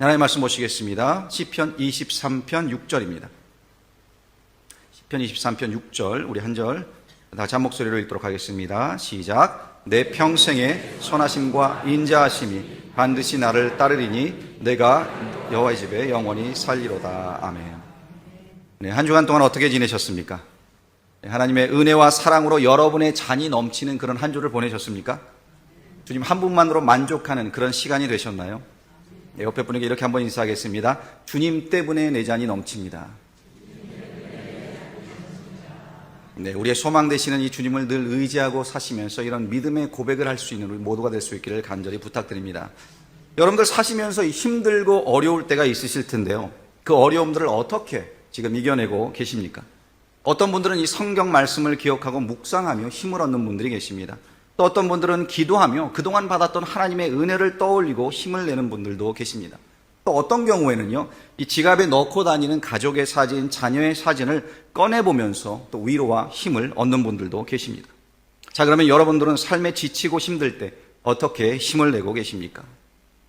하나님의 말씀 보시겠습니다. 시편 23편 6절입니다. 시편 23편 6절, 우리 한 절 다시 한 목소리로 읽도록 하겠습니다. 시작. 내 평생의 선하심과 인자하심이 반드시 나를 따르리니 내가 여호와의 집에 영원히 살리로다. 아멘. 네, 한 주간 동안 어떻게 지내셨습니까? 하나님의 은혜와 사랑으로 여러분의 잔이 넘치는 그런 한 주를 보내셨습니까? 주님 한 분만으로 만족하는 그런 시간이 되셨나요? 네, 옆에 분에게 이렇게 한번 인사하겠습니다. 주님 때문에 내 잔이 넘칩니다. 네, 우리의 소망 되시는 이 주님을 늘 의지하고 사시면서 이런 믿음의 고백을 할 수 있는 우리 모두가 될 수 있기를 간절히 부탁드립니다. 여러분들 사시면서 힘들고 어려울 때가 있으실 텐데요. 그 어려움들을 어떻게 지금 이겨내고 계십니까? 어떤 분들은 이 성경 말씀을 기억하고 묵상하며 힘을 얻는 분들이 계십니다. 또 어떤 분들은 기도하며 그동안 받았던 하나님의 은혜를 떠올리고 힘을 내는 분들도 계십니다. 또 어떤 경우에는요, 이 지갑에 넣고 다니는 가족의 사진, 자녀의 사진을 꺼내보면서 또 위로와 힘을 얻는 분들도 계십니다. 자, 그러면 여러분들은 삶에 지치고 힘들 때 어떻게 힘을 내고 계십니까?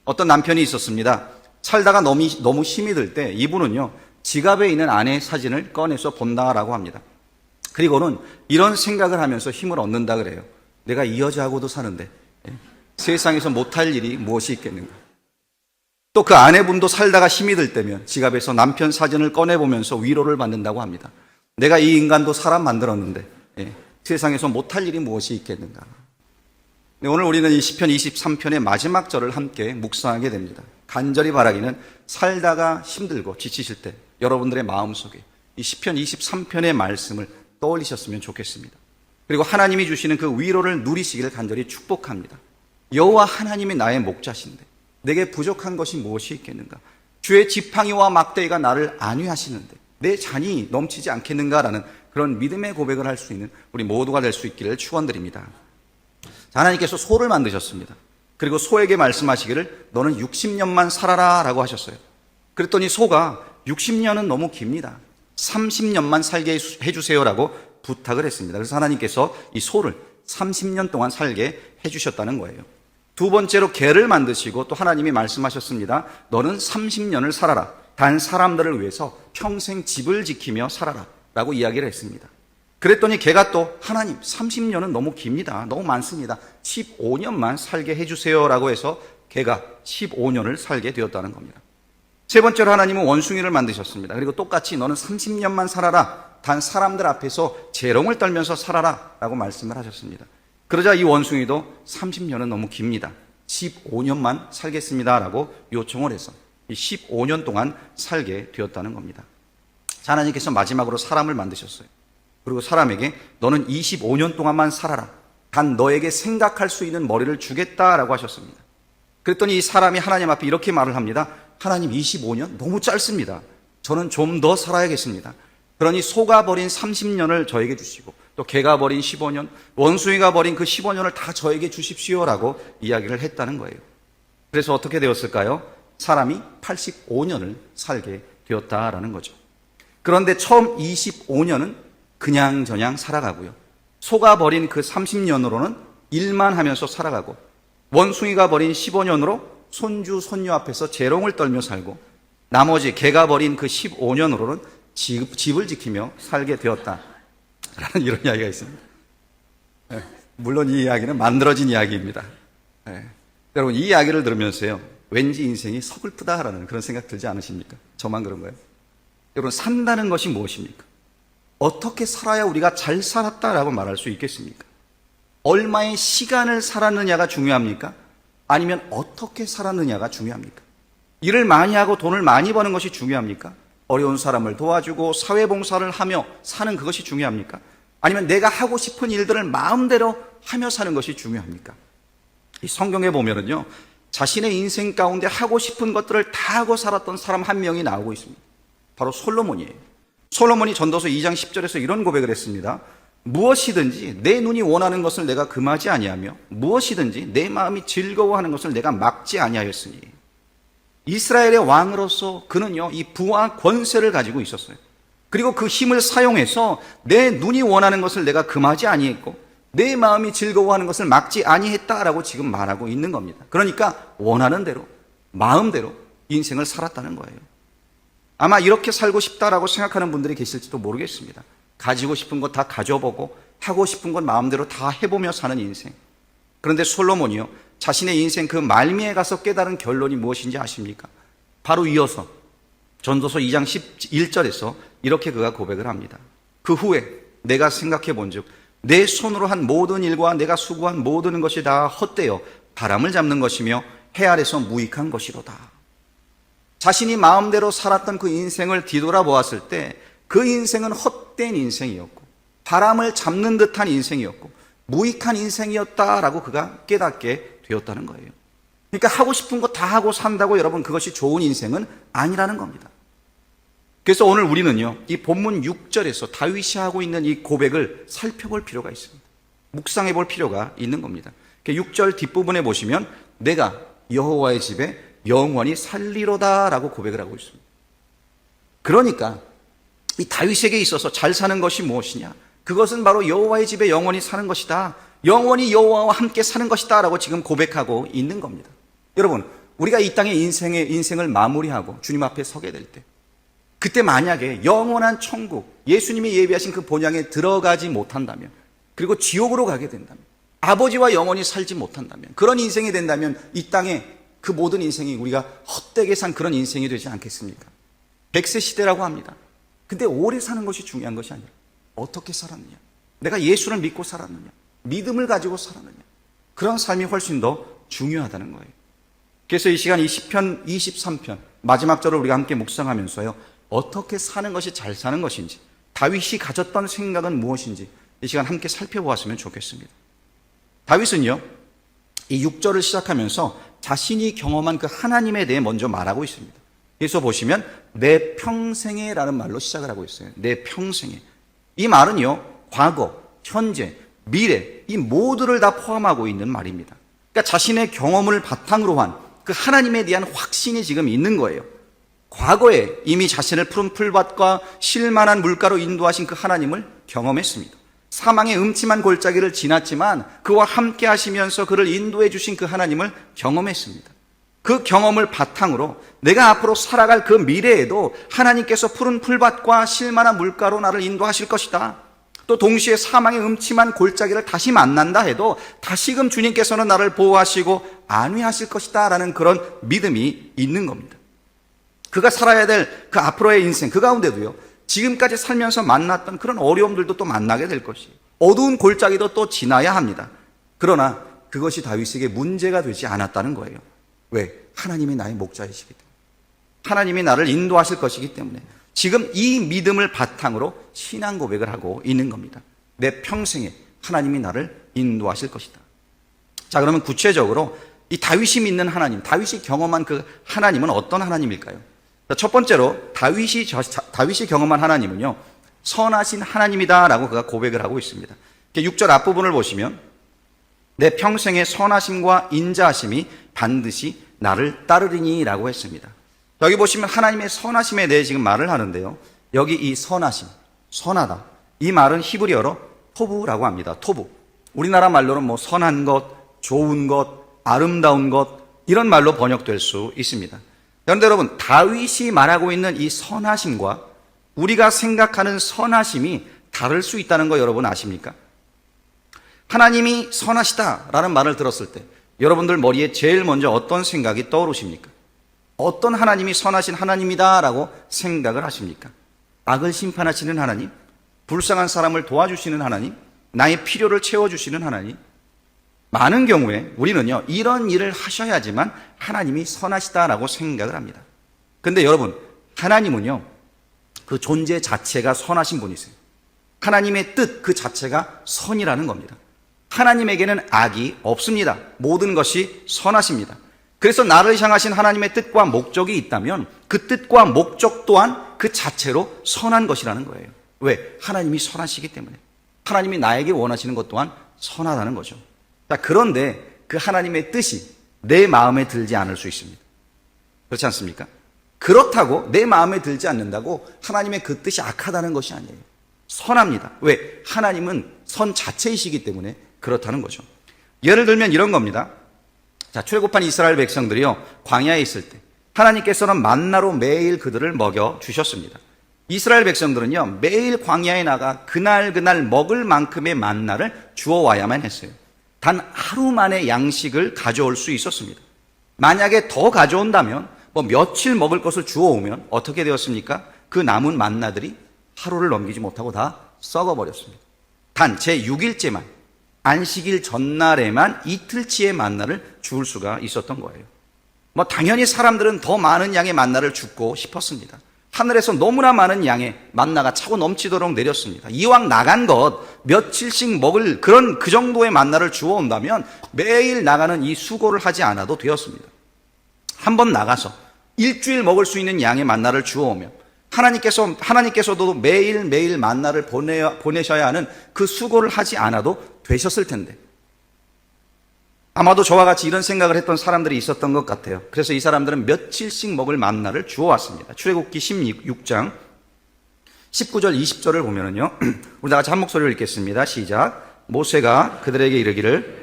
어떤 남편이 있었습니다. 살다가 너무 힘이 들 때 이분은요, 지갑에 있는 아내의 사진을 꺼내서 본다라고 합니다. 그리고는 이런 생각을 하면서 힘을 얻는다 그래요. 내가 이 여자하고도 사는데 세상에서 못할 일이 무엇이 있겠는가. 또 그 아내분도 살다가 힘이 들 때면 지갑에서 남편 사진을 꺼내보면서 위로를 받는다고 합니다. 내가 이 인간도 사람 만들었는데 세상에서 못할 일이 무엇이 있겠는가. 네, 오늘 우리는 이 시편 23편의 마지막 절을 함께 묵상하게 됩니다. 간절히 바라기는 살다가 힘들고 지치실 때 여러분들의 마음속에 이 시편 23편의 말씀을 떠올리셨으면 좋겠습니다. 그리고 하나님이 주시는 그 위로를 누리시기를 간절히 축복합니다. 여호와 하나님이 나의 목자신데 내게 부족한 것이 무엇이 있겠는가? 주의 지팡이와 막대기가 나를 안위하시는데 내 잔이 넘치지 않겠는가라는 그런 믿음의 고백을 할 수 있는 우리 모두가 될 수 있기를 축원드립니다. 하나님께서 소를 만드셨습니다. 그리고 소에게 말씀하시기를 너는 60년만 살아라 라고 하셨어요. 그랬더니 소가 60년은 너무 깁니다. 30년만 살게 해주세요라고 부탁을 했습니다. 그래서 하나님께서 이 소를 30년 동안 살게 해주셨다는 거예요. 두 번째로 개를 만드시고 또 하나님이 말씀하셨습니다. 너는 30년을 살아라. 단 사람들을 위해서 평생 집을 지키며 살아라 라고 이야기를 했습니다. 그랬더니 개가 또 하나님 30년은 너무 깁니다. 너무 많습니다. 15년만 살게 해주세요 라고 해서 개가 15년을 살게 되었다는 겁니다. 세 번째로 하나님은 원숭이를 만드셨습니다. 그리고 똑같이 너는 30년만 살아라. 단 사람들 앞에서 재롱을 떨면서 살아라 라고 말씀을 하셨습니다. 그러자 이 원숭이도 30년은 너무 깁니다. 15년만 살겠습니다 라고 요청을 해서 이 15년 동안 살게 되었다는 겁니다. 자, 하나님께서 마지막으로 사람을 만드셨어요. 그리고 사람에게 너는 25년 동안만 살아라. 단 너에게 생각할 수 있는 머리를 주겠다라고 하셨습니다. 그랬더니 이 사람이 하나님 앞에 이렇게 말을 합니다. 하나님 25년? 너무 짧습니다. 저는 좀 더 살아야겠습니다. 그러니 소가 버린 30년을 저에게 주시고 또 개가 버린 15년, 원숭이가 버린 그 15년을 다 저에게 주십시오라고 이야기를 했다는 거예요. 그래서 어떻게 되었을까요? 사람이 85년을 살게 되었다라는 거죠. 그런데 처음 25년은 그냥저냥 살아가고요. 소가 버린 그 30년으로는 일만 하면서 살아가고 원숭이가 버린 15년으로 손주, 손녀 앞에서 재롱을 떨며 살고 나머지 개가 버린 그 15년으로는 집을 지키며 살게 되었다라는 이런 이야기가 있습니다. 네, 물론 이 이야기는 만들어진 이야기입니다. 네, 여러분 이 이야기를 들으면서요. 왠지 인생이 서글프다라는 그런 생각 들지 않으십니까? 저만 그런 거예요? 여러분 산다는 것이 무엇입니까? 어떻게 살아야 우리가 잘 살았다라고 말할 수 있겠습니까? 얼마의 시간을 살았느냐가 중요합니까? 아니면 어떻게 살았느냐가 중요합니까? 일을 많이 하고 돈을 많이 버는 것이 중요합니까? 어려운 사람을 도와주고 사회봉사를 하며 사는 그것이 중요합니까? 아니면 내가 하고 싶은 일들을 마음대로 하며 사는 것이 중요합니까? 이 성경에 보면은요, 자신의 인생 가운데 하고 싶은 것들을 다 하고 살았던 사람 한 명이 나오고 있습니다. 바로 솔로몬이에요. 솔로몬이 전도서 2장 10절에서 이런 고백을 했습니다. 무엇이든지 내 눈이 원하는 것을 내가 금하지 아니하며 무엇이든지 내 마음이 즐거워하는 것을 내가 막지 아니하였으니. 이스라엘의 왕으로서 그는요, 이 부와 권세를 가지고 있었어요. 그리고 그 힘을 사용해서 내 눈이 원하는 것을 내가 금하지 아니했고 내 마음이 즐거워하는 것을 막지 아니했다라고 지금 말하고 있는 겁니다. 그러니까 원하는 대로, 마음대로 인생을 살았다는 거예요. 아마 이렇게 살고 싶다라고 생각하는 분들이 계실지도 모르겠습니다. 가지고 싶은 것 다 가져보고 하고 싶은 것 마음대로 다 해보며 사는 인생. 그런데 솔로몬이요, 자신의 인생 그 말미에 가서 깨달은 결론이 무엇인지 아십니까? 바로 이어서 전도서 2장 11절에서 이렇게 그가 고백을 합니다. 그 후에 내가 생각해 본즉 내 손으로 한 모든 일과 내가 수고한 모든 것이 다 헛되어 바람을 잡는 것이며 해 아래서 무익한 것이로다. 자신이 마음대로 살았던 그 인생을 뒤돌아보았을 때 그 인생은 헛된 인생이었고 바람을 잡는 듯한 인생이었고 무익한 인생이었다라고 그가 깨닫게 되었다는 거예요. 그러니까 하고 싶은 거 다 하고 산다고 여러분 그것이 좋은 인생은 아니라는 겁니다. 그래서 오늘 우리는요, 이 본문 6절에서 다윗이 하고 있는 이 고백을 살펴볼 필요가 있습니다. 묵상해 볼 필요가 있는 겁니다. 6절 뒷부분에 보시면 내가 여호와의 집에 영원히 살리로다 라고 고백을 하고 있습니다. 그러니까 이 다윗에게 있어서 잘 사는 것이 무엇이냐? 그것은 바로 여호와의 집에 영원히 사는 것이다. 영원히 여호와와 함께 사는 것이다 라고 지금 고백하고 있는 겁니다. 여러분, 우리가 이 땅의 인생을 마무리하고 주님 앞에 서게 될 때, 그때 만약에 영원한 천국, 예수님이 예비하신 그 본향에 들어가지 못한다면, 그리고 지옥으로 가게 된다면, 아버지와 영원히 살지 못한다면, 그런 인생이 된다면 이 땅에 그 모든 인생이 우리가 헛되게 산 그런 인생이 되지 않겠습니까? 100세 시대라고 합니다. 근데 오래 사는 것이 중요한 것이 아니라 어떻게 살았느냐, 내가 예수를 믿고 살았느냐, 믿음을 가지고 살았느냐, 그런 삶이 훨씬 더 중요하다는 거예요. 그래서 이 시간 이 시편 23편 마지막 절을 우리가 함께 묵상하면서요, 어떻게 사는 것이 잘 사는 것인지, 다윗이 가졌던 생각은 무엇인지 이 시간 함께 살펴보았으면 좋겠습니다. 다윗은요, 이 6절을 시작하면서 자신이 경험한 그 하나님에 대해 먼저 말하고 있습니다. 그래서 보시면 내 평생에 라는 말로 시작을 하고 있어요. 내 평생에. 이 말은요, 과거, 현재, 미래 이 모두를 다 포함하고 있는 말입니다. 그러니까 자신의 경험을 바탕으로 한 그 하나님에 대한 확신이 지금 있는 거예요. 과거에 이미 자신을 푸른 풀밭과 쉴만한 물가로 인도하신 그 하나님을 경험했습니다. 사망의 음침한 골짜기를 지났지만 그와 함께 하시면서 그를 인도해 주신 그 하나님을 경험했습니다. 그 경험을 바탕으로 내가 앞으로 살아갈 그 미래에도 하나님께서 푸른 풀밭과 쉴만한 물가로 나를 인도하실 것이다. 또 동시에 사망의 음침한 골짜기를 다시 만난다 해도 다시금 주님께서는 나를 보호하시고 안위하실 것이다 라는 그런 믿음이 있는 겁니다. 그가 살아야 될 그 앞으로의 인생, 그 가운데도요, 지금까지 살면서 만났던 그런 어려움들도 또 만나게 될 것이에요. 어두운 골짜기도 또 지나야 합니다. 그러나 그것이 다윗에게 문제가 되지 않았다는 거예요. 왜? 하나님이 나의 목자이시기 때문에, 하나님이 나를 인도하실 것이기 때문에 지금 이 믿음을 바탕으로 신앙 고백을 하고 있는 겁니다. 내 평생에 하나님이 나를 인도하실 것이다. 자, 그러면 구체적으로 이 다윗이 믿는 하나님, 다윗이 경험한 그 하나님은 어떤 하나님일까요? 첫 번째로 다윗이 경험한 하나님은요, 선하신 하나님이다 라고 그가 고백을 하고 있습니다. 6절 앞부분을 보시면 내 평생의 선하심과 인자하심이 반드시 나를 따르리니 라고 했습니다. 여기 보시면 하나님의 선하심에 대해 지금 말을 하는데요, 여기 이 선하심, 선하다, 이 말은 히브리어로 토부라고 합니다. 토부. 우리나라 말로는 뭐 선한 것, 좋은 것, 아름다운 것 이런 말로 번역될 수 있습니다. 그런데 여러분, 다윗이 말하고 있는 이 선하심과 우리가 생각하는 선하심이 다를 수 있다는 거 여러분 아십니까? 하나님이 선하시다라는 말을 들었을 때 여러분들 머리에 제일 먼저 어떤 생각이 떠오르십니까? 어떤 하나님이 선하신 하나님이다라고 생각을 하십니까? 악을 심판하시는 하나님? 불쌍한 사람을 도와주시는 하나님? 나의 필요를 채워주시는 하나님? 많은 경우에 우리는요, 이런 일을 하셔야지만 하나님이 선하시다라고 생각을 합니다. 근데 여러분, 하나님은요, 그 존재 자체가 선하신 분이세요. 하나님의 뜻 그 자체가 선이라는 겁니다. 하나님에게는 악이 없습니다. 모든 것이 선하십니다. 그래서 나를 향하신 하나님의 뜻과 목적이 있다면 그 뜻과 목적 또한 그 자체로 선한 것이라는 거예요. 왜? 하나님이 선하시기 때문에. 하나님이 나에게 원하시는 것 또한 선하다는 거죠. 자, 그런데 그 하나님의 뜻이 내 마음에 들지 않을 수 있습니다. 그렇지 않습니까? 그렇다고 내 마음에 들지 않는다고 하나님의 그 뜻이 악하다는 것이 아니에요. 선합니다. 왜? 하나님은 선 자체이시기 때문에 그렇다는 거죠. 예를 들면 이런 겁니다. 자, 출애굽한 이스라엘 백성들이요, 광야에 있을 때 하나님께서는 만나로 매일 그들을 먹여 주셨습니다. 이스라엘 백성들은요, 매일 광야에 나가 그날 먹을 만큼의 만나를 주워와야만 했어요. 단 하루 만에 양식을 가져올 수 있었습니다. 만약에 더 가져온다면, 며칠 먹을 것을 주워오면 어떻게 되었습니까? 그 남은 만나들이 하루를 넘기지 못하고 다 썩어버렸습니다. 단 제6일째만, 안식일 전날에만 이틀치의 만나를 주울 수가 있었던 거예요. 당연히 사람들은 더 많은 양의 만나를 줍고 싶었습니다. 하늘에서 너무나 많은 양의 만나가 차고 넘치도록 내렸습니다. 이왕 나간 것 며칠씩 먹을 그 정도의 만나를 주워온다면 매일 나가는 이 수고를 하지 않아도 되었습니다. 한번 나가서 일주일 먹을 수 있는 양의 만나를 주워오면 하나님께서도 매일 만나를 보내셔야 하는 그 수고를 하지 않아도 되셨을 텐데, 아마도 저와 같이 이런 생각을 했던 사람들이 있었던 것 같아요. 그래서 이 사람들은 며칠씩 먹을 만나를 주워왔습니다. 출애굽기 16장 19절 20절을 보면은요, 우리 다 같이 한 목소리로 읽겠습니다. 시작. 모세가 그들에게 이르기를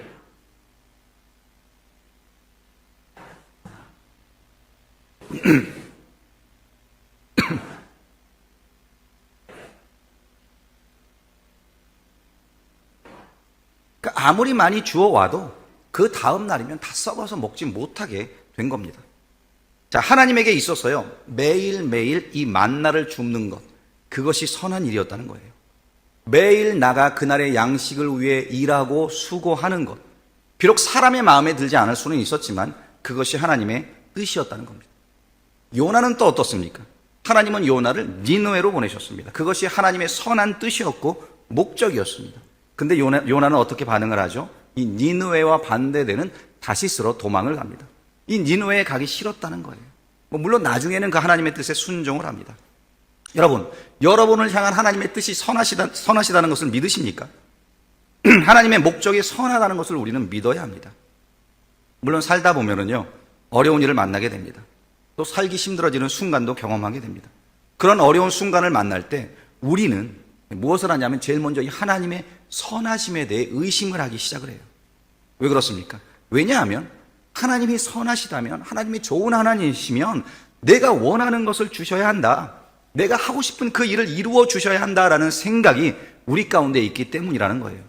아무리 많이 주워와도 그 다음 날이면 다 썩어서 먹지 못하게 된 겁니다. 자, 하나님에게 있어서요, 매일매일 이 만나를 줍는 것, 그것이 선한 일이었다는 거예요. 매일 나가 그날의 양식을 위해 일하고 수고하는 것, 비록 사람의 마음에 들지 않을 수는 있었지만 그것이 하나님의 뜻이었다는 겁니다. 요나는 또 어떻습니까? 하나님은 요나를 니느웨로 보내셨습니다. 그것이 하나님의 선한 뜻이었고 목적이었습니다. 근데 요나는 어떻게 반응을 하죠? 이 니느웨와 반대되는 다시스로 도망을 갑니다. 이 니느웨에 가기 싫었다는 거예요. 물론 나중에는 그 하나님의 뜻에 순종을 합니다. 여러분을 향한 하나님의 뜻이 선하시다는 것을 믿으십니까? 하나님의 목적이 선하다는 것을 우리는 믿어야 합니다. 물론 살다 보면은요, 어려운 일을 만나게 됩니다. 또 살기 힘들어지는 순간도 경험하게 됩니다. 그런 어려운 순간을 만날 때 우리는 무엇을 하냐면 제일 먼저 이 하나님의 선하심에 대해 의심을 하기 시작을 해요. 왜 그렇습니까? 왜냐하면 하나님이 선하시다면, 하나님이 좋은 하나님이시면 내가 원하는 것을 주셔야 한다, 내가 하고 싶은 그 일을 이루어 주셔야 한다라는 생각이 우리 가운데 있기 때문이라는 거예요.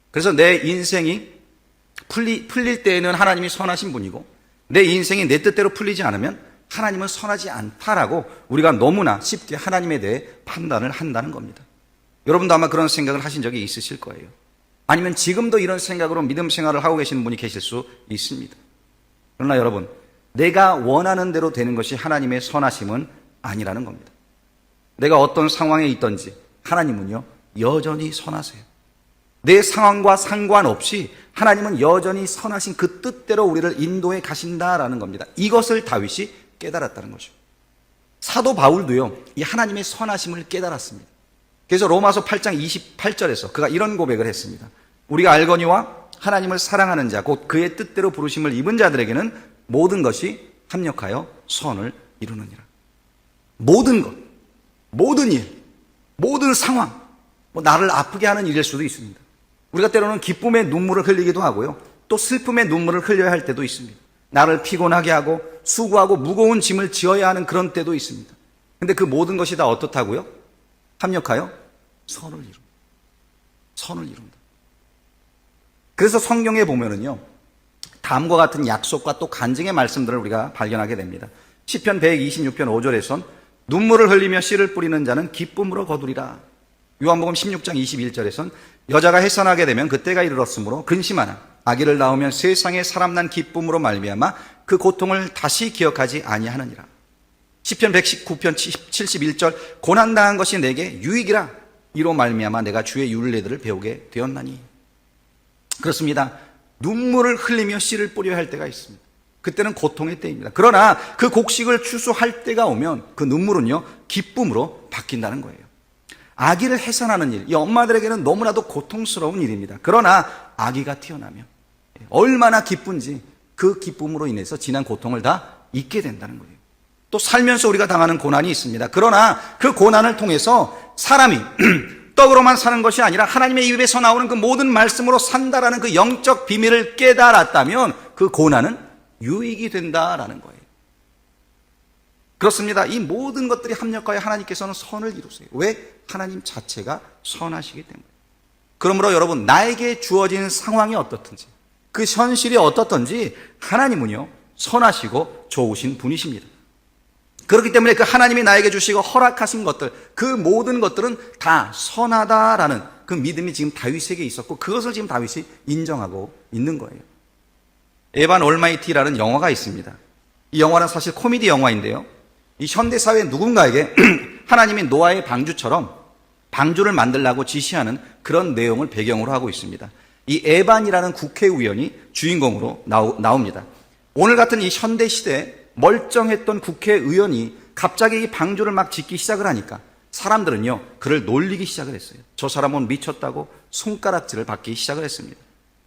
그래서 내 인생이 풀릴 때에는 하나님이 선하신 분이고, 내 인생이 내 뜻대로 풀리지 않으면 하나님은 선하지 않다라고 우리가 너무나 쉽게 하나님에 대해 판단을 한다는 겁니다. 여러분도 아마 그런 생각을 하신 적이 있으실 거예요. 아니면 지금도 이런 생각으로 믿음 생활을 하고 계시는 분이 계실 수 있습니다. 그러나 여러분, 내가 원하는 대로 되는 것이 하나님의 선하심은 아니라는 겁니다. 내가 어떤 상황에 있든지 하나님은요, 여전히 선하세요. 내 상황과 상관없이 하나님은 여전히 선하신 그 뜻대로 우리를 인도해 가신다라는 겁니다. 이것을 다윗이 깨달았다는 거죠. 사도 바울도요, 이 하나님의 선하심을 깨달았습니다. 그래서 로마서 8장 28절에서 그가 이런 고백을 했습니다. 우리가 알거니와 하나님을 사랑하는 자, 곧 그의 뜻대로 부르심을 입은 자들에게는 모든 것이 합력하여 선을 이루느니라. 모든 것, 모든 일, 모든 상황, 나를 아프게 하는 일일 수도 있습니다. 우리가 때로는 기쁨의 눈물을 흘리기도 하고요, 또 슬픔의 눈물을 흘려야 할 때도 있습니다. 나를 피곤하게 하고 수고하고 무거운 짐을 지어야 하는 그런 때도 있습니다. 근데 그 모든 것이 다 어떻다고요? 합력하여 선을 이룬다. 선을 이룬다. 그래서 성경에 보면은요, 다음과 같은 약속과 또 간증의 말씀들을 우리가 발견하게 됩니다. 시편 126편 5절에선 눈물을 흘리며 씨를 뿌리는 자는 기쁨으로 거두리라. 요한복음 16장 21절에선 여자가 해산하게 되면 그때가 이르렀으므로 근심하나 아기를 낳으면 세상에 사람 난 기쁨으로 말미암아 그 고통을 다시 기억하지 아니하느니라. 시편 119편 71절 고난당한 것이 내게 유익이라. 이로 말미암아 내가 주의 율례들을 배우게 되었나니. 그렇습니다. 눈물을 흘리며 씨를 뿌려야 할 때가 있습니다. 그때는 고통의 때입니다. 그러나 그 곡식을 추수할 때가 오면 그 눈물은요, 기쁨으로 바뀐다는 거예요. 아기를 해산하는 일, 이 엄마들에게는 너무나도 고통스러운 일입니다. 그러나 아기가 태어나면 얼마나 기쁜지 그 기쁨으로 인해서 지난 고통을 다 잊게 된다는 거예요. 또 살면서 우리가 당하는 고난이 있습니다. 그러나 그 고난을 통해서 사람이 떡으로만 사는 것이 아니라 하나님의 입에서 나오는 그 모든 말씀으로 산다라는 그 영적 비밀을 깨달았다면 그 고난은 유익이 된다라는 거예요. 그렇습니다. 이 모든 것들이 합력하여 하나님께서는 선을 이루세요. 왜? 하나님 자체가 선하시기 때문에. 그러므로 여러분, 나에게 주어진 상황이 어떻든지, 그 현실이 어떻든지 하나님은요 선하시고 좋으신 분이십니다. 그렇기 때문에 그 하나님이 나에게 주시고 허락하신 것들, 그 모든 것들은 다 선하다라는 그 믿음이 지금 다윗에게 있었고, 그것을 지금 다윗이 인정하고 있는 거예요. 에반 올마이티라는 영화가 있습니다. 이 영화는 사실 코미디 영화인데요, 이 현대사회 누군가에게 하나님이 노아의 방주처럼 방주를 만들라고 지시하는 그런 내용을 배경으로 하고 있습니다. 이 에반이라는 국회의원이 주인공으로 나옵니다. 오늘 같은 이 현대 시대에 멀쩡했던 국회의원이 갑자기 이 방주를 막 짓기 시작을 하니까 사람들은요 그를 놀리기 시작을 했어요. 저 사람은 미쳤다고 손가락질을 받기 시작을 했습니다.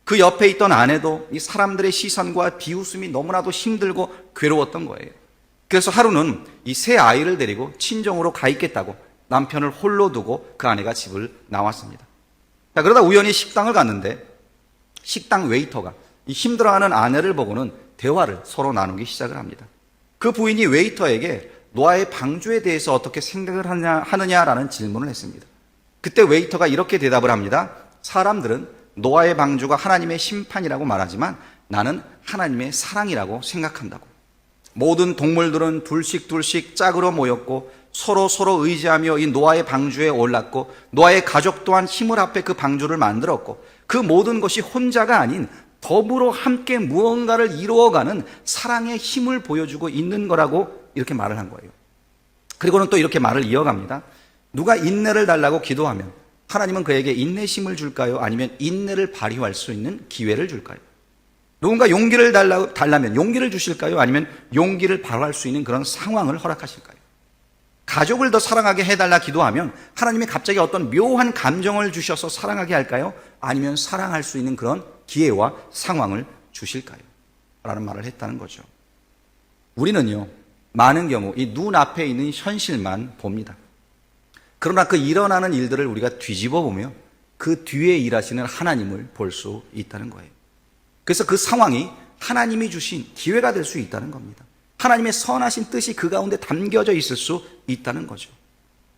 그 옆에 있던 아내도 이 사람들의 시선과 비웃음이 너무나도 힘들고 괴로웠던 거예요. 그래서 하루는 이 새 아이를 데리고 친정으로 가 있겠다고 남편을 홀로 두고 그 아내가 집을 나왔습니다. 자, 그러다 우연히 식당을 갔는데 식당 웨이터가 이 힘들어하는 아내를 보고는 대화를 서로 나누기 시작을 합니다. 그 부인이 웨이터에게 노아의 방주에 대해서 어떻게 생각을 하느냐라는 질문을 했습니다. 그때 웨이터가 이렇게 대답을 합니다. 사람들은 노아의 방주가 하나님의 심판이라고 말하지만 나는 하나님의 사랑이라고 생각한다고. 모든 동물들은 둘씩 짝으로 모였고 서로 의지하며 이 노아의 방주에 올랐고, 노아의 가족 또한 힘을 합해 그 방주를 만들었고, 그 모든 것이 혼자가 아닌 더불어 함께 무언가를 이루어가는 사랑의 힘을 보여주고 있는 거라고 이렇게 말을 한 거예요. 그리고는 또 이렇게 말을 이어갑니다. 누가 인내를 달라고 기도하면 하나님은 그에게 인내심을 줄까요? 아니면 인내를 발휘할 수 있는 기회를 줄까요? 누군가 용기를 달라면 용기를 주실까요? 아니면 용기를 발휘할 수 있는 그런 상황을 허락하실까요? 가족을 더 사랑하게 해달라 기도하면 하나님이 갑자기 어떤 묘한 감정을 주셔서 사랑하게 할까요? 아니면 사랑할 수 있는 그런 기회와 상황을 주실까요? 라는 말을 했다는 거죠. 우리는요 많은 경우 이 눈앞에 있는 현실만 봅니다. 그러나 그 일어나는 일들을 우리가 뒤집어 보며 그 뒤에 일하시는 하나님을 볼 수 있다는 거예요. 그래서 그 상황이 하나님이 주신 기회가 될 수 있다는 겁니다. 하나님의 선하신 뜻이 그 가운데 담겨져 있을 수 있다는 거죠.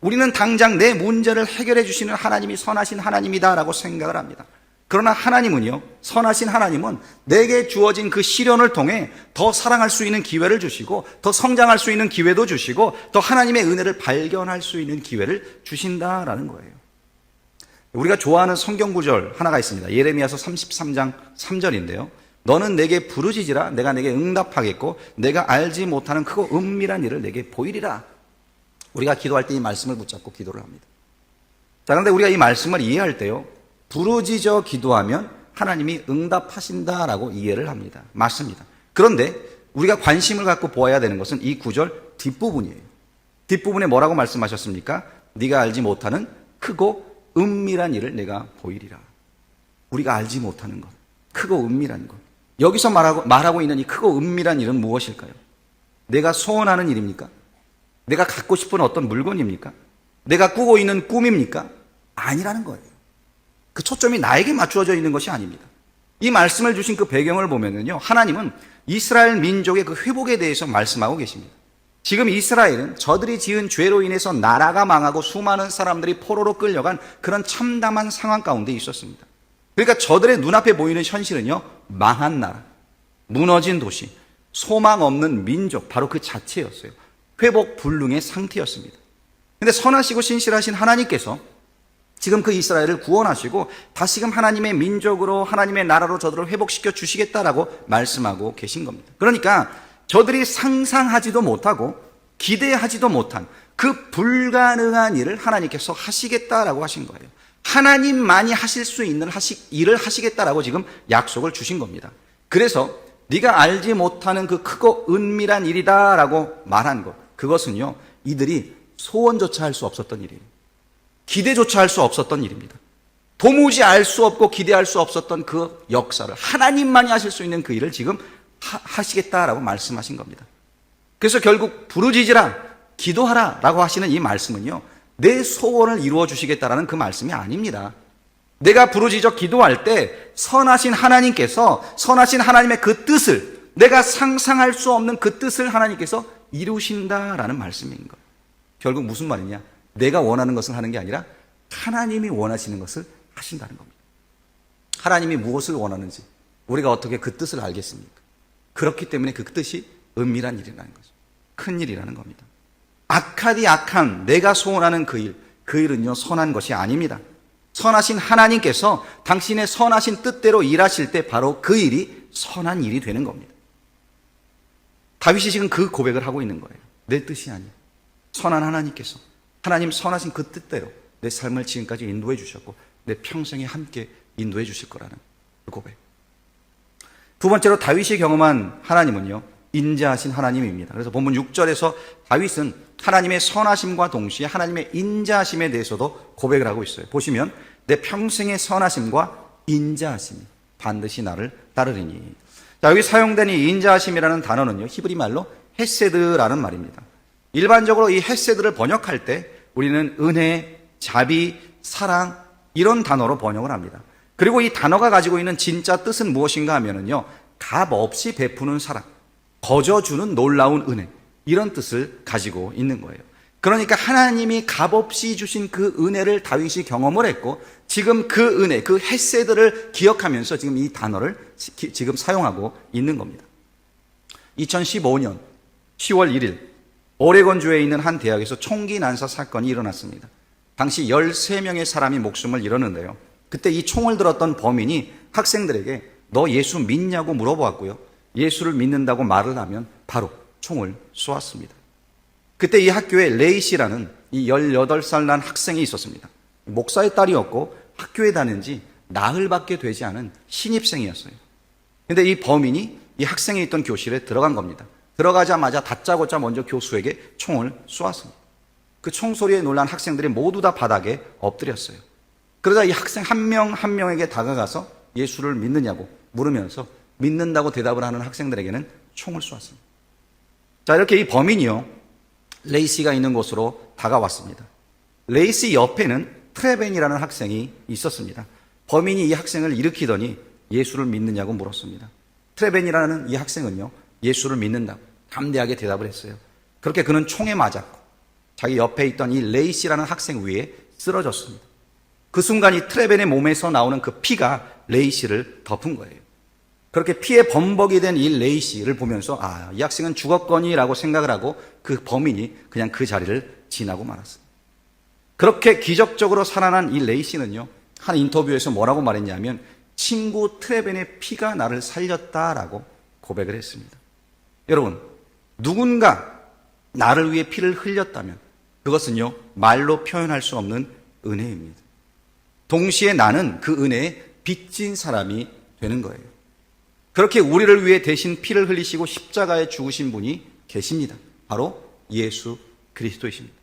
우리는 당장 내 문제를 해결해 주시는 하나님이 선하신 하나님이다라고 생각을 합니다. 그러나 하나님은요, 선하신 하나님은 내게 주어진 그 시련을 통해 더 사랑할 수 있는 기회를 주시고, 더 성장할 수 있는 기회도 주시고, 더 하나님의 은혜를 발견할 수 있는 기회를 주신다라는 거예요. 우리가 좋아하는 성경 구절 하나가 있습니다. 예레미야서 33장 3절인데요. 너는 내게 부르짖으라 내가 내게 응답하겠고 내가 알지 못하는 크고 은밀한 일을 내게 보이리라. 우리가 기도할 때 이 말씀을 붙잡고 기도를 합니다. 자, 그런데 우리가 이 말씀을 이해할 때요, 부르짖어 기도하면 하나님이 응답하신다라고 이해를 합니다. 맞습니다. 그런데 우리가 관심을 갖고 보아야 되는 것은 이 구절 뒷부분이에요. 뒷부분에 뭐라고 말씀하셨습니까? 네가 알지 못하는 크고 은밀한 일을 내가 보이리라. 우리가 알지 못하는 것, 크고 은밀한 것. 여기서 말하고 있는 이 크고 은밀한 일은 무엇일까요? 내가 소원하는 일입니까? 내가 갖고 싶은 어떤 물건입니까? 내가 꾸고 있는 꿈입니까? 아니라는 거예요. 그 초점이 나에게 맞추어져 있는 것이 아닙니다. 이 말씀을 주신 그 배경을 보면은요, 하나님은 이스라엘 민족의 그 회복에 대해서 말씀하고 계십니다. 지금 이스라엘은 저들이 지은 죄로 인해서 나라가 망하고 수많은 사람들이 포로로 끌려간 그런 참담한 상황 가운데 있었습니다. 그러니까 저들의 눈앞에 보이는 현실은요, 망한 나라, 무너진 도시, 소망 없는 민족, 바로 그 자체였어요. 회복 불능의 상태였습니다. 그런데 선하시고 신실하신 하나님께서 지금 그 이스라엘을 구원하시고 다시금 하나님의 민족으로, 하나님의 나라로 저들을 회복시켜 주시겠다라고 말씀하고 계신 겁니다. 그러니까 저들이 상상하지도 못하고 기대하지도 못한 그 불가능한 일을 하나님께서 하시겠다라고 하신 거예요. 하나님만이 하실 수 있는 일을 하시겠다라고 지금 약속을 주신 겁니다. 그래서 네가 알지 못하는 그 크고 은밀한 일이다라고 말한 것, 그것은요, 이들이 소원조차 할 수 없었던 일이에요. 기대조차 할 수 없었던 일입니다. 도무지 알 수 없고 기대할 수 없었던 그 역사를 하나님만이 하실 수 있는 그 일을 지금 하시겠다라고 말씀하신 겁니다. 그래서 결국 부르짖으라, 기도하라 라고 하시는 이 말씀은요, 내 소원을 이루어 주시겠다라는 그 말씀이 아닙니다. 내가 부르짖어 기도할 때 선하신 하나님께서 선하신 하나님의 그 뜻을, 내가 상상할 수 없는 그 뜻을 하나님께서 이루신다라는 말씀인 거예요. 결국 무슨 말이냐? 내가 원하는 것을 하는 게 아니라 하나님이 원하시는 것을 하신다는 겁니다. 하나님이 무엇을 원하는지 우리가 어떻게 그 뜻을 알겠습니까? 그렇기 때문에 그 뜻이 은밀한 일이라는 거죠. 큰 일이라는 겁니다. 악하디 악한 내가 소원하는 그 일은요 선한 것이 아닙니다. 선하신 하나님께서 당신의 선하신 뜻대로 일하실 때 바로 그 일이 선한 일이 되는 겁니다. 다윗이 지금 그 고백을 하고 있는 거예요. 내 뜻이 아니에요. 선한 하나님께서 하나님 선하신 그 뜻대로 내 삶을 지금까지 인도해 주셨고 내 평생에 함께 인도해 주실 거라는 그 고백. 두 번째로 다윗이 경험한 하나님은요 인자하신 하나님입니다. 그래서 본문 6절에서 다윗은 하나님의 선하심과 동시에 하나님의 인자하심에 대해서도 고백을 하고 있어요. 보시면 내 평생의 선하심과 인자하심이 반드시 나를 따르리니. 자, 여기 사용된 이 인자하심이라는 단어는요 히브리 말로 헤세드라는 말입니다. 일반적으로 이 헤세드를 번역할 때 우리는 은혜, 자비, 사랑 이런 단어로 번역을 합니다. 그리고 이 단어가 가지고 있는 진짜 뜻은 무엇인가 하면은요 값 없이 베푸는 사랑, 거저주는 놀라운 은혜 이런 뜻을 가지고 있는 거예요. 그러니까 하나님이 값없이 주신 그 은혜를 다윗이 경험을 했고 지금 그 은혜, 그 헤세드를 기억하면서 지금 이 단어를 지금 사용하고 있는 겁니다. 2015년 10월 1일 오레곤주에 있는 한 대학에서 총기 난사 사건이 일어났습니다. 당시 13명의 사람이 목숨을 잃었는데요. 그때 이 총을 들었던 범인이 학생들에게 너 예수 믿냐고 물어보았고요. 예수를 믿는다고 말을 하면 바로 총을 쏘았습니다. 그때 이 학교에 레이 씨라는 이 18살 난 학생이 있었습니다. 목사의 딸이었고 학교에 다닌 지 나흘밖에 되지 않은 신입생이었어요. 그런데 이 범인이 이 학생이 있던 교실에 들어간 겁니다. 들어가자마자 다짜고짜 먼저 교수에게 총을 쏘았습니다. 그 총소리에 놀란 학생들이 모두 다 바닥에 엎드렸어요. 그러자 이 학생 한 명 한 명에게 다가가서 예수를 믿느냐고 물으면서 믿는다고 대답을 하는 학생들에게는 총을 쏘았습니다. 자, 이렇게 이 범인이요 레이시가 있는 곳으로 다가왔습니다. 레이시 옆에는 트레벤이라는 학생이 있었습니다. 범인이 이 학생을 일으키더니 예수를 믿느냐고 물었습니다. 트레벤이라는 이 학생은요 예수를 믿는다고 담대하게 대답을 했어요. 그렇게 그는 총에 맞았고 자기 옆에 있던 이 레이시라는 학생 위에 쓰러졌습니다. 그 순간 이 트레벤의 몸에서 나오는 그 피가 레이시를 덮은 거예요. 그렇게 피에 범벅이 된 이 레이시를 보면서 이 학생은 죽었거니라고 생각을 하고 그 범인이 그냥 그 자리를 지나고 말았습니다. 그렇게 기적적으로 살아난 이 레이시는요 한 인터뷰에서 뭐라고 말했냐면 친구 트레벤의 피가 나를 살렸다라고 고백을 했습니다. 여러분, 누군가 나를 위해 피를 흘렸다면 그것은요 말로 표현할 수 없는 은혜입니다. 동시에 나는 그 은혜에 빚진 사람이 되는 거예요. 그렇게 우리를 위해 대신 피를 흘리시고 십자가에 죽으신 분이 계십니다. 바로 예수 그리스도이십니다.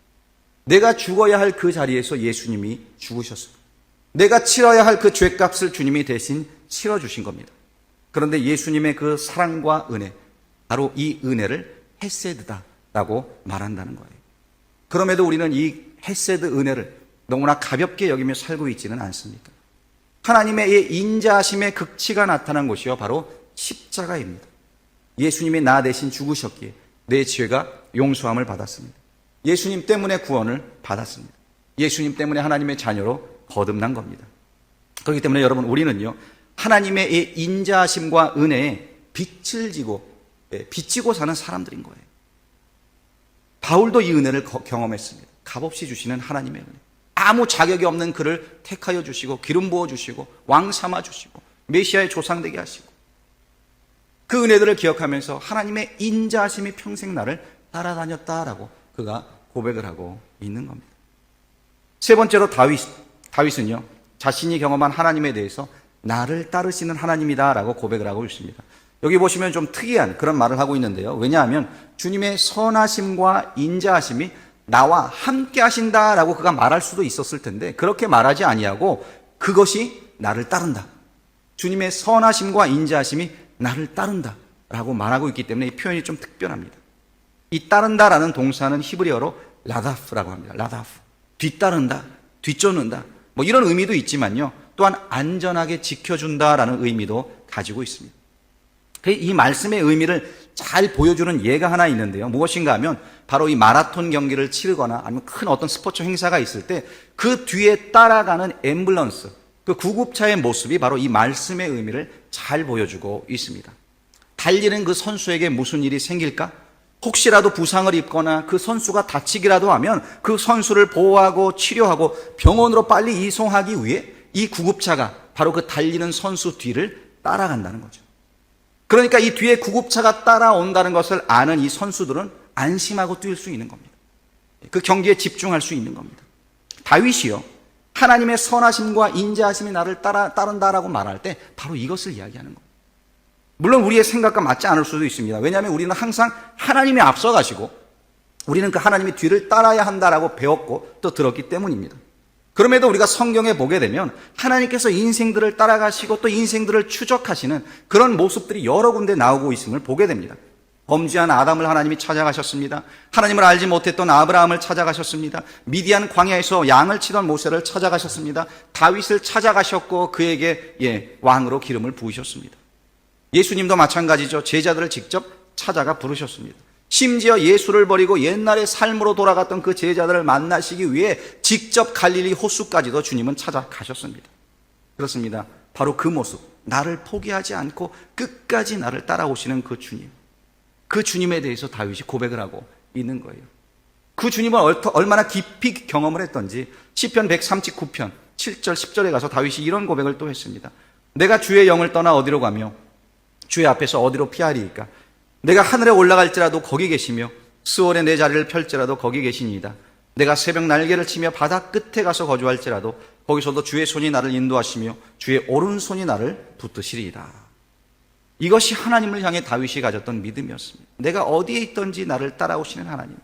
내가 죽어야 할 그 자리에서 예수님이 죽으셨어요. 내가 치러야 할 그 죄값을 주님이 대신 치러주신 겁니다. 그런데 예수님의 그 사랑과 은혜, 바로 이 은혜를 헤세드다라고 말한다는 거예요. 그럼에도 우리는 이 헤세드 은혜를 너무나 가볍게 여기며 살고 있지는 않습니까? 하나님의 이 인자하심의 극치가 나타난 곳이요 바로 십자가입니다. 예수님이 나 대신 죽으셨기에 내 죄가 용서함을 받았습니다. 예수님 때문에 구원을 받았습니다. 예수님 때문에 하나님의 자녀로 거듭난 겁니다. 그렇기 때문에 여러분 우리는요 하나님의 이 인자하심과 은혜에 빛을 비치고 사는 사람들인 거예요. 바울도 이 은혜를 경험했습니다. 값없이 주시는 하나님의 은혜. 아무 자격이 없는 그를 택하여 주시고 기름 부어 주시고 왕 삼아 주시고 메시아의 조상 되게 하시고 그 은혜들을 기억하면서 하나님의 인자하심이 평생 나를 따라다녔다라고 그가 고백을 하고 있는 겁니다. 세 번째로 다윗은요 자신이 경험한 하나님에 대해서 나를 따르시는 하나님이다라고 고백을 하고 있습니다. 여기 보시면 좀 특이한 그런 말을 하고 있는데요. 왜냐하면 주님의 선하심과 인자하심이 나와 함께 하신다라고 그가 말할 수도 있었을 텐데 그렇게 말하지 아니하고 그것이 나를 따른다. 주님의 선하심과 인자하심이 나를 따른다라고 말하고 있기 때문에 이 표현이 좀 특별합니다. 이 따른다라는 동사는 히브리어로 라다프라고 합니다. 라다프. 뒤따른다, 뒤쫓는다. 뭐 이런 의미도 있지만요. 또한 안전하게 지켜준다라는 의미도 가지고 있습니다. 이 말씀의 의미를 잘 보여주는 예가 하나 있는데요. 무엇인가 하면 바로 이 마라톤 경기를 치르거나 아니면 큰 어떤 스포츠 행사가 있을 때 그 뒤에 따라가는 앰뷸런스, 그 구급차의 모습이 바로 이 말씀의 의미를 잘 보여주고 있습니다. 달리는 그 선수에게 무슨 일이 생길까? 혹시라도 부상을 입거나 그 선수가 다치기라도 하면 그 선수를 보호하고 치료하고 병원으로 빨리 이송하기 위해 이 구급차가 바로 그 달리는 선수 뒤를 따라간다는 거죠. 그러니까 이 뒤에 구급차가 따라온다는 것을 아는 이 선수들은 안심하고 뛸 수 있는 겁니다. 그 경기에 집중할 수 있는 겁니다. 다윗이요, 하나님의 선하심과 인자하심이 나를 따른다라고 말할 때 바로 이것을 이야기하는 겁니다. 물론 우리의 생각과 맞지 않을 수도 있습니다. 왜냐하면 우리는 항상 하나님이 앞서가시고 우리는 그 하나님의 뒤를 따라야 한다라고 배웠고 또 들었기 때문입니다. 그럼에도 우리가 성경에 보게 되면 하나님께서 인생들을 따라가시고 또 인생들을 추적하시는 그런 모습들이 여러 군데 나오고 있음을 보게 됩니다. 범죄한 아담을 하나님이 찾아가셨습니다. 하나님을 알지 못했던 아브라함을 찾아가셨습니다. 미디안 광야에서 양을 치던 모세를 찾아가셨습니다. 다윗을 찾아가셨고 그에게 왕으로 기름을 부으셨습니다. 예수님도 마찬가지죠. 제자들을 직접 찾아가 부르셨습니다. 심지어 예수를 버리고 옛날의 삶으로 돌아갔던 그 제자들을 만나시기 위해 직접 갈릴리 호수까지도 주님은 찾아가셨습니다. 그렇습니다. 바로 그 모습, 나를 포기하지 않고 끝까지 나를 따라오시는 그 주님, 그 주님에 대해서 다윗이 고백을 하고 있는 거예요. 그 주님을 얼마나 깊이 경험을 했던지 시편 139편 7절 10절에 가서 다윗이 이런 고백을 또 했습니다. 내가 주의 영을 떠나 어디로 가며 주의 앞에서 어디로 피하리이까? 내가 하늘에 올라갈지라도 거기 계시며 스월에 내 자리를 펼지라도 거기 계시니이다. 내가 새벽 날개를 치며 바다 끝에 가서 거주할지라도 거기서도 주의 손이 나를 인도하시며 주의 오른손이 나를 붙드시리이다. 이것이 하나님을 향해 다윗이 가졌던 믿음이었습니다. 내가 어디에 있든지 나를 따라오시는 하나님,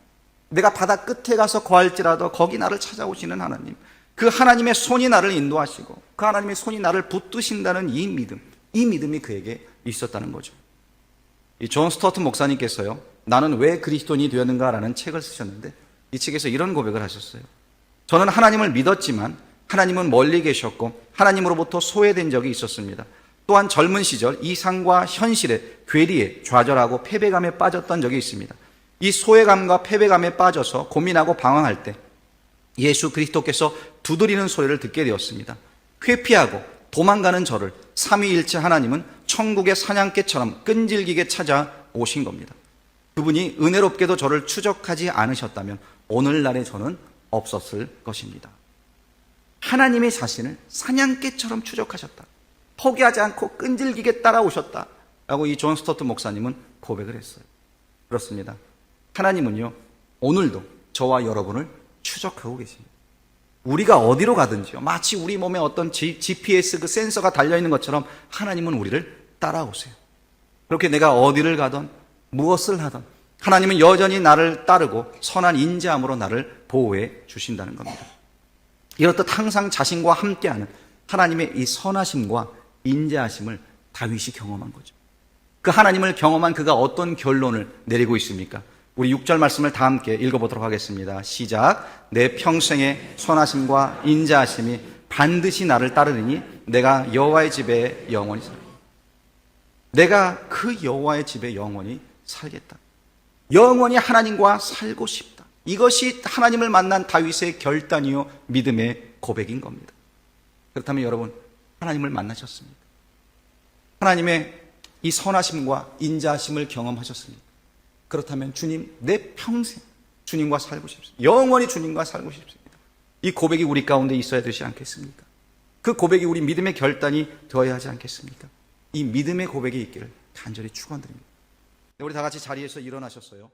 내가 바다 끝에 가서 거할지라도 거기 나를 찾아오시는 하나님, 그 하나님의 손이 나를 인도하시고 그 하나님의 손이 나를 붙드신다는 이 믿음이 그에게 있었다는 거죠. 이 존 스토트 목사님께서요, 나는 왜 그리스도인이 되었는가라는 책을 쓰셨는데 이 책에서 이런 고백을 하셨어요. 저는 하나님을 믿었지만 하나님은 멀리 계셨고 하나님으로부터 소외된 적이 있었습니다. 또한 젊은 시절 이상과 현실의 괴리에 좌절하고 패배감에 빠졌던 적이 있습니다. 이 소외감과 패배감에 빠져서 고민하고 방황할 때 예수 그리스도께서 두드리는 소리를 듣게 되었습니다. 회피하고 도망가는 저를 삼위일체 하나님은 천국의 사냥개처럼 끈질기게 찾아오신 겁니다. 그분이 은혜롭게도 저를 추적하지 않으셨다면 오늘날의 저는 없었을 것입니다. 하나님의 자신을 사냥개처럼 추적하셨다. 포기하지 않고 끈질기게 따라오셨다. 라고 이 존 스토트 목사님은 고백을 했어요. 그렇습니다. 하나님은요, 오늘도 저와 여러분을 추적하고 계십니다. 우리가 어디로 가든지요, 마치 우리 몸에 어떤 GPS 그 센서가 달려있는 것처럼 하나님은 우리를 따라오세요. 그렇게 내가 어디를 가든 무엇을 하든 하나님은 여전히 나를 따르고 선한 인자함으로 나를 보호해 주신다는 겁니다. 이렇듯 항상 자신과 함께하는 하나님의 이 선하심과 인자하심을 다윗이 경험한 거죠. 그 하나님을 경험한 그가 어떤 결론을 내리고 있습니까? 우리 6절 말씀을 다 함께 읽어보도록 하겠습니다. 시작. 내 평생의 선하심과 인자하심이 반드시 나를 따르리니 내가 여호와의 집에 영원히 살리라. 내가 그 여호와의 집에 영원히 살겠다. 영원히 하나님과 살고 싶다. 이것이 하나님을 만난 다윗의 결단이요 믿음의 고백인 겁니다. 그렇다면 여러분, 하나님을 만나셨습니까? 하나님의 이 선하심과 인자하심을 경험하셨습니까? 그렇다면 주님, 내 평생 주님과 살고 싶습니다. 영원히 주님과 살고 싶습니다. 이 고백이 우리 가운데 있어야 되지 않겠습니까? 그 고백이 우리 믿음의 결단이 되어야 하지 않겠습니까? 이 믿음의 고백이 있기를 간절히 축원드립니다. 우리 다 같이 자리에서 일어나셨어요.